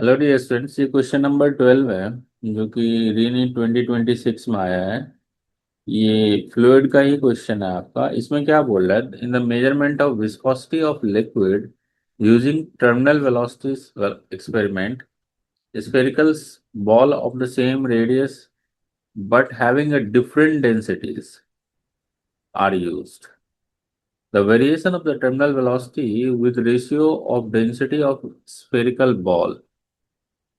Hello dear students, ये question number 12 है जो कि रीनीट 2026 में आया है। ये फ्लूइड का ही क्वेश्चन है आपका। इसमें क्या बोल रहा है, in the measurement of viscosity of liquid using terminal velocities experiment, spherical ball of the same radius but having a different densities are used. The variation of the terminal velocity with ratio of density of spherical ball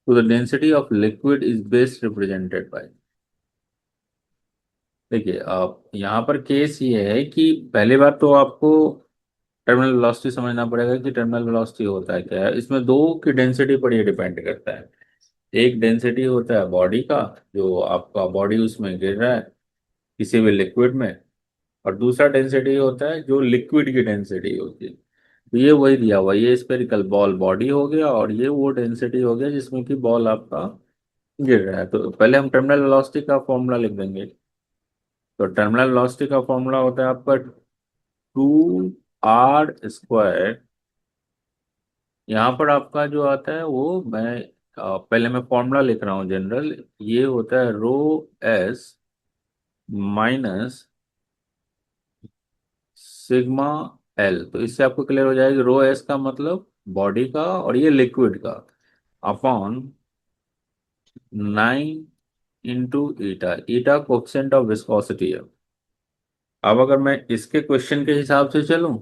to the density of liquid is best represented by। देखिए, आप यहाँ पर case ये है कि पहली बात तो आपको टर्मिनल वेलोसिटी समझना पड़ेगा कि टर्मिनल वेलोसिटी होता है क्या है। इसमें दो की डेंसिटी पर ये डिपेंड करता है। एक डेंसिटी होता है बॉडी का, जो आपका बॉडी उसमें गिर रहा है किसी भी लिक्विड में, और दूसरा डेंसिटी होता है जो लिक्विड की डेंसिटी होती है। तो ये वही दिया हुआ, ये स्पेरिकल बॉल बॉडी हो गया और ये वो डेंसिटी हो गया जिसमें कि बॉल आपका गिर रहा है। तो पहले हम टर्मिनल वेलोसिटी का फॉर्मूला लिख देंगे। तो टर्मिनल वेलोसिटी का फॉर्मूला होता है आपका 2r स्क्वायर। यहाँ पर आपका जो आता है वो पहले मैं फॉर्मूला लिख रहा हूँ जनरल। ये होता है rho S minus sigma L. तो इससे आपको क्लियर हो जाएगा, रो एस का मतलब बॉडी का और ये लिक्विड का, upon 9 into eta. Eta coefficient of viscosity है। अब अगर मैं इसके क्वेश्चन के हिसाब से चलूं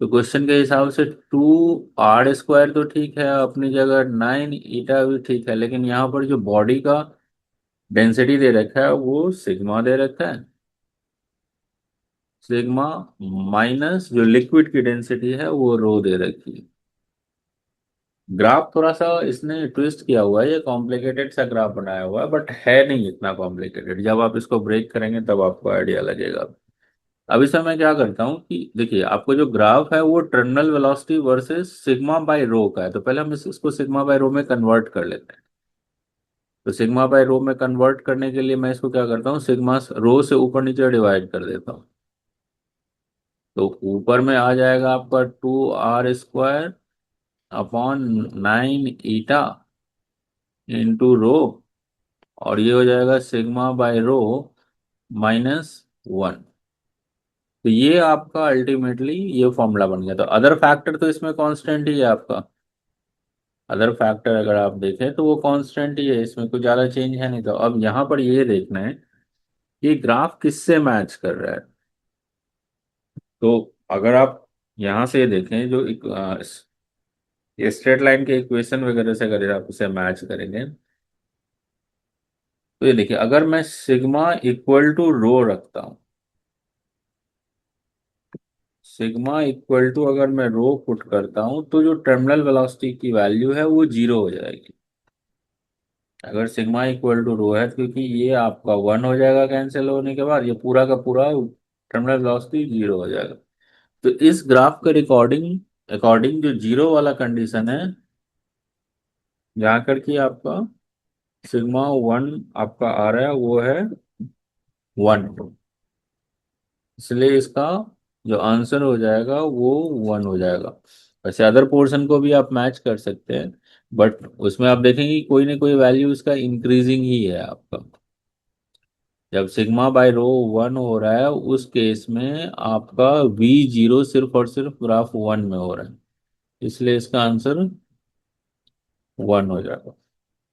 तो क्वेश्चन के हिसाब से 2r स्क्वायर तो ठीक है अपनी जगह, 9 ईटा भी ठीक है, लेकिन यहाँ पर जो बॉडी का डेंसिटी दे रखा है वो सिग्मा दे रखा है। सिग्मा माइनस जो लिक्विड की डेंसिटी है वो रो दे रखी है। ग्राफ थोड़ा सा इसने ट्विस्ट किया हुआ है, ये कॉम्प्लिकेटेड सा ग्राफ बनाया हुआ है, बट है नहीं इतना कॉम्प्लिकेटेड। जब आप इसको ब्रेक करेंगे तब आपको आइडिया लगेगा। अब इसमें मैं क्या करता हूँ कि देखिए, आपको जो ग्राफ है वो terminal velocity versus sigma by rho का है। तो पहले हम इसको सिग्मा बाय रो में कन्वर्ट कर लेते हैं। तो सिग्मा बाय रो में कन्वर्ट करने के लिए मैं इसको क्या करता हूँ, सिग्मा रो से ऊपर नीचे डिवाइड कर देता हूँ। तो ऊपर में आ जाएगा आपका 2r square upon 9 eta into rho, और ये हो जाएगा सिग्मा बाय रो -1। तो ये आपका अल्टीमेटली ये फॉर्मूला बन गया। तो अदर फैक्टर तो इसमें कांस्टेंट ही है आपका। अदर फैक्टर अगर आप देखें तो वो कांस्टेंट ही है, इसमें कुछ ज्यादा चेंज है नहीं। तो अब यहाँ पर ये देखना है कि ग्राफ किससे मैच कर रहा है। तो अगर आप यहाँ से देखें जो स्ट्रेट लाइन के इक्वेशन वगैरह से अगर आप उसे मैच करेंगे तो ये देखिए, अगर मैं सिग्मा इक्वल टू रो रखता हूँ, सिग्मा इक्वल टू अगर मैं रो पुट करता हूं तो जो टर्मिनल वेलोसिटी की वैल्यू है वो जीरो हो जाएगी। अगर सिग्मा इक्वल टू रो है, क्योंकि ये आपका 1 हो जाएगा कैंसिल होने के बाद, ये पूरा का पूरा टर्मिनल वेलोसिटी जीरो हो जाएगा। तो इस ग्राफ के रिकॉर्डिंग अकॉर्डिंग जो जीरो वाला कंडीशन है, जहाँ कर कि आपका सिग्मा 1 आपका आ रहा है वो है 1। इसलिए इसका जो आंसर हो जाएगा वो 1 हो जाएगा। वैसे अदर पोर्शन को भी आप मैच कर सकते हैं, बट उसमें आप देखेंगे कि कोई ना कोई वैल्यू इसका इंक्रीजिंग ही है आपका। जब सिग्मा बाय रो 1 हो रहा है उस केस में आपका v0 सिर्फ और सिर्फ ग्राफ 1 में हो रहा है, इसलिए इसका आंसर 1 हो जाएगा।